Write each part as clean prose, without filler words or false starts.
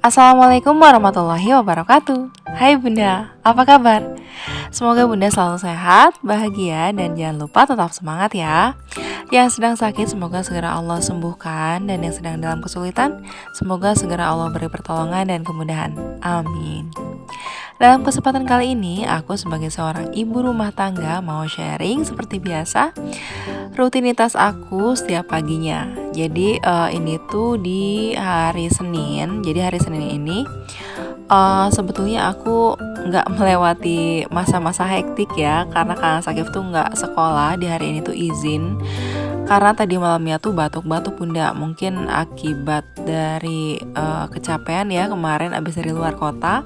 Assalamualaikum warahmatullahi wabarakatuh. Hai Bunda, apa kabar? Semoga Bunda selalu sehat, bahagia, dan jangan lupa tetap semangat ya. Yang sedang sakit semoga segera Allah sembuhkan, dan yang sedang dalam kesulitan semoga segera Allah beri pertolongan dan kemudahan. Amin. Dalam kesempatan kali ini, aku sebagai seorang ibu rumah tangga mau sharing seperti biasa rutinitas aku setiap paginya. Jadi ini tuh di hari Senin. Jadi hari Senin ini sebetulnya aku nggak melewati masa-masa hektik ya, karena Kang Sakif tuh nggak sekolah di hari ini tuh izin. Karena tadi malamnya tuh batuk-batuk Bunda, mungkin akibat dari kecapean ya kemarin abis dari luar kota.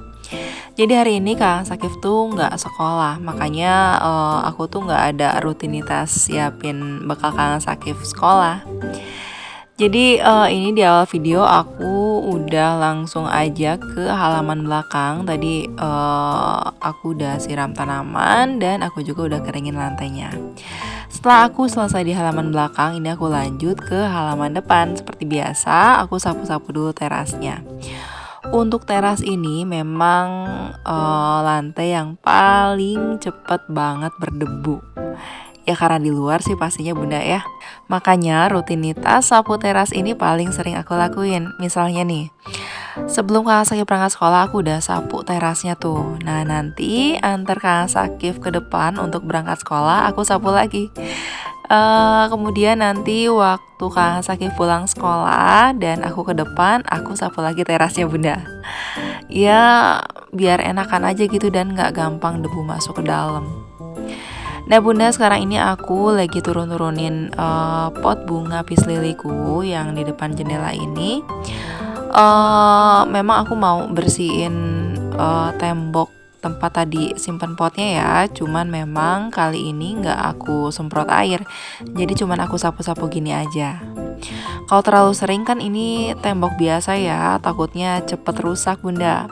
Jadi hari ini Kang Sakif tuh nggak sekolah, makanya aku tuh nggak ada rutinitas siapin bekal Kang Sakif sekolah. Jadi ini di awal video aku udah langsung aja ke halaman belakang. Tadi aku udah siram tanaman dan aku juga udah keringin lantainya. Setelah aku selesai di halaman belakang, ini aku lanjut ke halaman depan. Seperti biasa, aku sapu-sapu dulu terasnya. Untuk teras ini memang lantai yang paling cepet banget berdebu. Ya karena di luar sih pastinya Bunda ya. Makanya rutinitas sapu teras ini paling sering aku lakuin. Misalnya nih, sebelum Kak Sakif berangkat sekolah aku udah sapu terasnya tuh. Nah nanti antar Kak Sakif ke depan untuk berangkat sekolah aku sapu lagi. Kemudian nanti waktu Kak Sakif pulang sekolah dan aku ke depan aku sapu lagi terasnya Bunda. Ya biar enakan aja gitu dan gak gampang debu masuk ke dalam. Nah Bunda, sekarang ini aku lagi turun-turunin pot bunga pis liliku yang di depan jendela ini. Memang aku mau bersihin tembok tempat tadi simpen potnya ya. Cuman memang kali ini gak aku semprot air, jadi cuman aku sapu-sapu gini aja. Kalau terlalu sering kan ini tembok biasa ya, takutnya cepet rusak Bunda.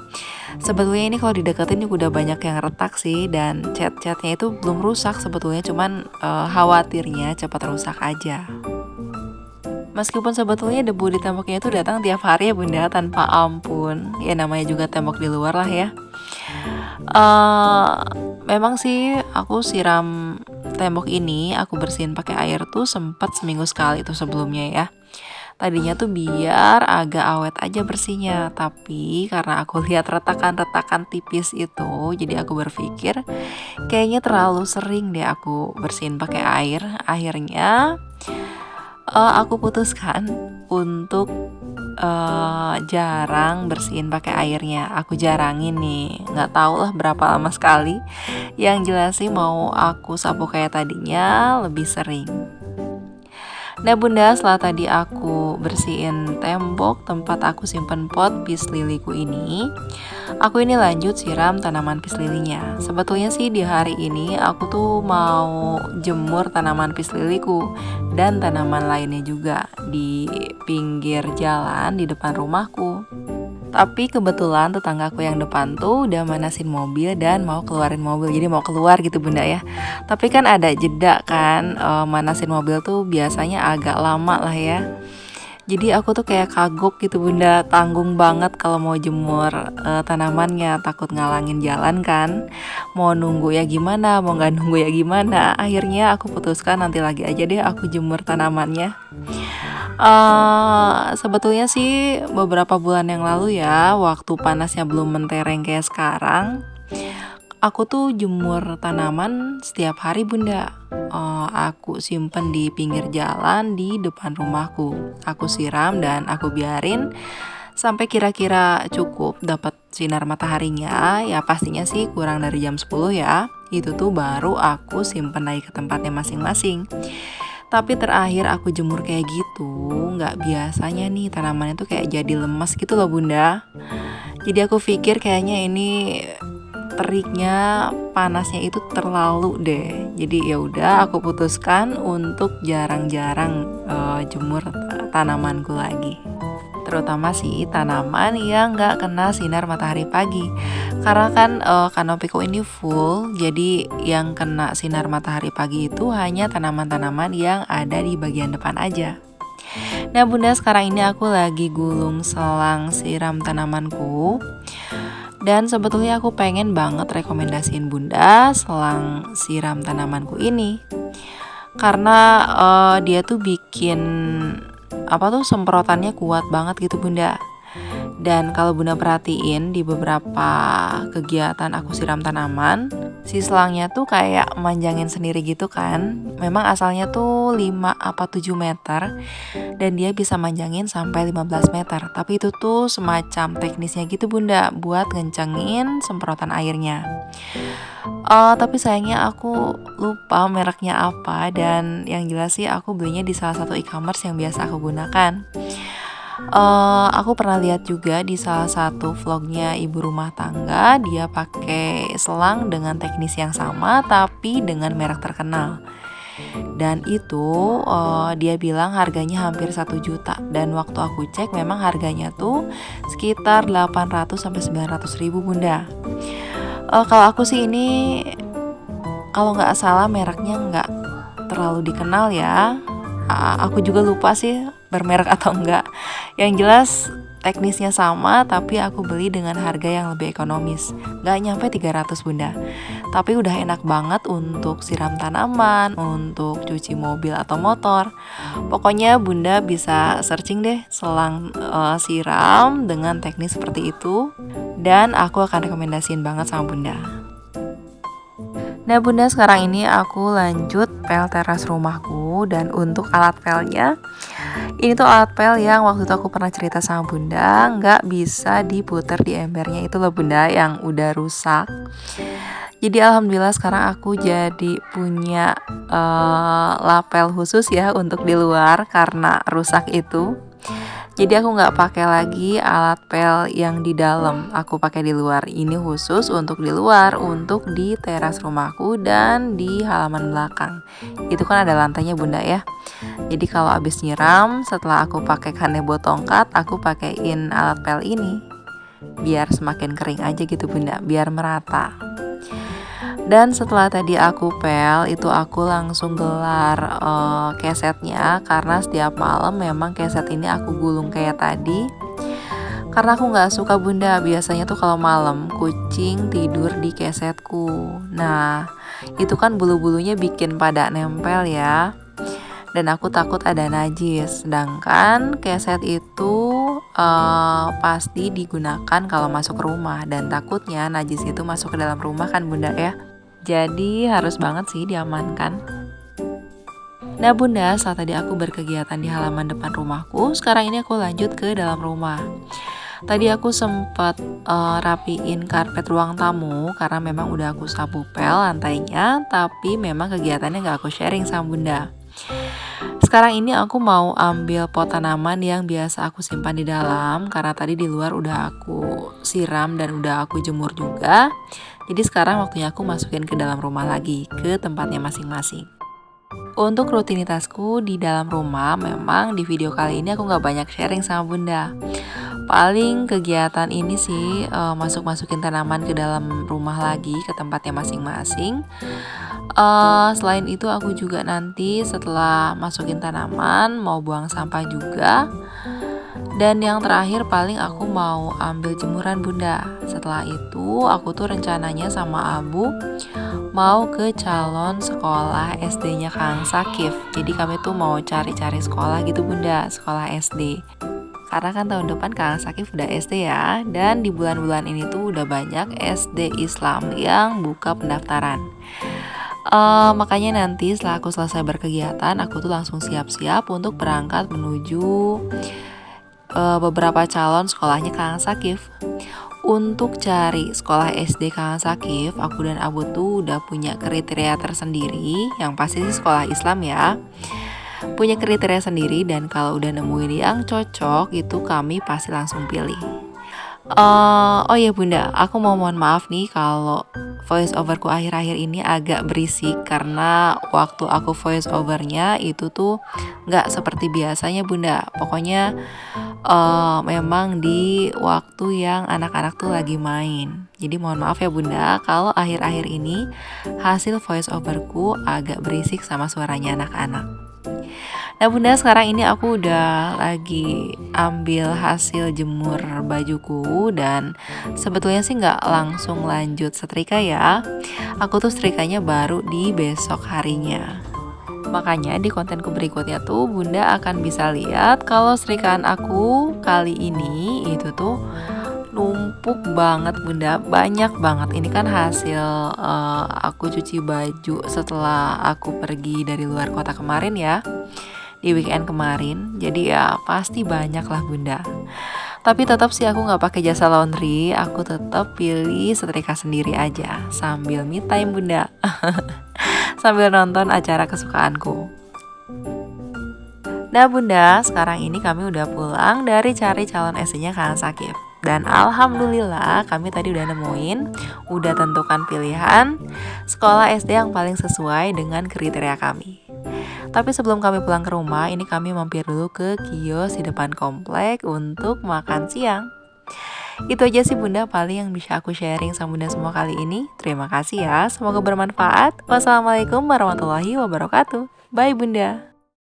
Sebetulnya ini kalau dideketin udah banyak yang retak sih, dan cat-catnya itu belum rusak sebetulnya, cuman khawatirnya cepat rusak aja. Meskipun sebetulnya debu di temboknya itu datang tiap hari ya Bunda, tanpa ampun. Ya namanya juga tembok di luar lah ya. Memang sih aku siram tembok ini, aku bersihin pakai air tuh sempat seminggu sekali itu sebelumnya ya. Tadinya tuh biar agak awet aja bersihnya, tapi karena aku lihat retakan-retakan tipis itu, jadi aku berpikir kayaknya terlalu sering deh aku bersihin pakai air. Akhirnya aku putuskan untuk jarang bersihin pakai airnya. Aku jarangin nih, nggak tahu lah berapa lama sekali. Yang jelas sih mau aku sapu kayak tadinya lebih sering. Nah Bunda, setelah tadi aku bersihin tembok tempat aku simpen pot pis liliku ini, aku ini lanjut siram tanaman pis lilinya. Sebetulnya sih di hari ini aku tuh mau jemur tanaman pis liliku dan tanaman lainnya juga di pinggir jalan di depan rumahku. Tapi kebetulan tetanggaku yang depan tuh udah manasin mobil dan mau keluarin mobil, jadi mau keluar gitu Bunda ya. Tapi kan ada jeda kan, manasin mobil tuh biasanya agak lama lah ya. Jadi aku tuh kayak kagok gitu Bunda, tanggung banget kalau mau jemur tanamannya, takut ngalangin jalan kan. Mau nunggu ya gimana, mau gak nunggu ya gimana. Akhirnya aku putuskan nanti lagi aja deh aku jemur tanamannya. Sebetulnya sih beberapa bulan yang lalu ya, waktu panasnya belum mentereng kayak sekarang, aku tuh jemur tanaman setiap hari Bunda. Aku simpen di pinggir jalan di depan rumahku. Aku siram dan aku biarin sampai kira-kira cukup dapat sinar mataharinya. Ya pastinya sih kurang dari jam 10 ya. Itu tuh baru aku simpen lagi ke tempatnya masing-masing. Tapi terakhir aku jemur kayak gitu, nggak biasanya nih tanamannya tuh kayak jadi lemas gitu loh Bunda. Jadi aku pikir kayaknya ini teriknya panasnya itu terlalu deh. Jadi ya udah aku putuskan untuk jarang-jarang jemur tanamanku lagi. Terutama sih tanaman yang nggak kena sinar matahari pagi. Karena kan kanopiku ini full, jadi yang kena sinar matahari pagi itu hanya tanaman-tanaman yang ada di bagian depan aja. Nah bunda, sekarang ini aku lagi gulung selang siram tanamanku. Dan sebetulnya aku pengen banget rekomendasiin bunda selang siram tanamanku ini. Karena dia tuh bikin semprotannya kuat banget gitu bunda. Dan kalau bunda perhatiin di beberapa kegiatan aku siram tanaman, si selangnya tuh kayak manjangin sendiri gitu kan. Memang asalnya tuh 5 apa 7 meter dan dia bisa manjangin sampai 15 meter. Tapi itu tuh semacam teknisnya gitu bunda, buat ngencengin semprotan airnya. Tapi sayangnya aku lupa mereknya apa, dan yang jelas sih aku belinya di salah satu e-commerce yang biasa aku gunakan. Aku pernah lihat juga di salah satu vlognya ibu rumah tangga, dia pakai selang dengan teknis yang sama tapi dengan merek terkenal. Dan itu dia bilang harganya hampir 1 juta, dan waktu aku cek memang harganya tuh sekitar 800 sampai 900 ribu bunda. Kalau aku sih ini, kalau nggak salah mereknya nggak terlalu dikenal ya. Aku juga lupa sih bermerek atau enggak. Yang jelas teknisnya sama, tapi aku beli dengan harga yang lebih ekonomis. Nggak nyampe 300 bunda. Tapi udah enak banget untuk siram tanaman, untuk cuci mobil atau motor. Pokoknya bunda bisa searching deh selang siram dengan teknis seperti itu. Dan aku akan rekomendasiin banget sama bunda. Nah bunda, sekarang ini aku lanjut pel teras rumahku. Dan untuk alat pelnya, ini tuh alat pel yang waktu itu aku pernah cerita sama bunda nggak bisa diputer di embernya itu loh bunda, yang udah rusak. Jadi alhamdulillah sekarang aku jadi punya lapel khusus ya untuk di luar karena rusak itu. Jadi aku nggak pakai lagi alat pel yang di dalam, aku pakai di luar. Ini khusus untuk di luar, untuk di teras rumahku dan di halaman belakang. Itu kan ada lantainya bunda ya. Jadi kalau abis nyiram, setelah aku pakai kanebo tongkat, aku pakaiin alat pel ini biar semakin kering aja gitu bunda, biar merata. Dan setelah tadi aku pel, itu aku langsung gelar kesetnya, karena setiap malam memang keset ini aku gulung kayak tadi. Karena aku gak suka bunda, biasanya tuh kalau malam kucing tidur di kesetku. Nah itu kan bulu-bulunya bikin pada nempel ya, dan aku takut ada najis. Sedangkan keset itu pasti digunakan kalau masuk rumah, dan takutnya najis itu masuk ke dalam rumah kan bunda ya. Jadi harus banget sih diamankan. Nah bunda, setelah tadi aku berkegiatan di halaman depan rumahku, sekarang ini aku lanjut ke dalam rumah. Tadi aku sempat rapiin karpet ruang tamu karena memang udah aku sapu pel lantainya, tapi memang kegiatannya gak aku sharing sama bunda. Sekarang ini aku mau ambil pot tanaman yang biasa aku simpan di dalam, karena tadi di luar udah aku siram dan udah aku jemur juga. Jadi sekarang waktunya aku masukin ke dalam rumah lagi, ke tempatnya masing-masing. Untuk rutinitasku di dalam rumah, memang di video kali ini aku gak banyak sharing sama bunda. Paling kegiatan ini sih masukin tanaman ke dalam rumah lagi, ke tempatnya masing-masing. Selain itu aku juga nanti setelah masukin tanaman mau buang sampah juga. Dan yang terakhir paling aku mau ambil jemuran bunda. Setelah itu aku tuh rencananya sama Abu mau ke calon sekolah SD-nya Kang Sakif. Jadi kami tuh mau cari-cari sekolah gitu bunda, sekolah SD. Karena kan tahun depan Kang Sakif udah SD ya. Dan di bulan-bulan ini tuh udah banyak SD Islam yang buka pendaftaran. Makanya nanti setelah aku selesai berkegiatan, aku tuh langsung siap-siap untuk berangkat menuju beberapa calon sekolahnya Kang Sakif. Untuk cari sekolah SD Kang Sakif, aku dan Abu tuh udah punya kriteria tersendiri. Yang pasti sih sekolah Islam ya, punya kriteria sendiri, dan kalau udah nemuin yang cocok itu kami pasti langsung pilih. Oh iya bunda, aku mau mohon maaf nih kalau voice overku akhir-akhir ini agak berisik, karena waktu aku voice overnya itu tuh gak seperti biasanya bunda. Pokoknya memang di waktu yang anak-anak tuh lagi main. Jadi mohon maaf ya bunda kalau akhir-akhir ini hasil voice overku agak berisik sama suaranya anak-anak. Nah bunda, sekarang ini aku udah lagi ambil hasil jemur bajuku. Dan sebetulnya sih nggak langsung lanjut setrika ya. Aku tuh setrikanya baru di besok harinya. Makanya di kontenku berikutnya tuh bunda akan bisa lihat kalau setrikaan aku kali ini itu tuh numpuk banget bunda, banyak banget. Ini kan hasil aku cuci baju setelah aku pergi dari luar kota kemarin ya, di weekend kemarin. Jadi ya pasti banyak lah bunda. Tapi tetap sih aku nggak pakai jasa laundry, aku tetap pilih setrika sendiri aja sambil me time bunda. Sambil nonton acara kesukaanku. Nah bunda, sekarang ini kami udah pulang dari cari calon SD-nya Kang Sakib. Dan alhamdulillah kami tadi udah nemuin, udah tentukan pilihan sekolah SD yang paling sesuai dengan kriteria kami. Tapi sebelum kami pulang ke rumah, ini kami mampir dulu ke kios di depan komplek untuk makan siang. Itu aja sih bunda paling yang bisa aku sharing sama bunda semua kali ini. Terima kasih ya, semoga bermanfaat. Wassalamualaikum warahmatullahi wabarakatuh. Bye bunda.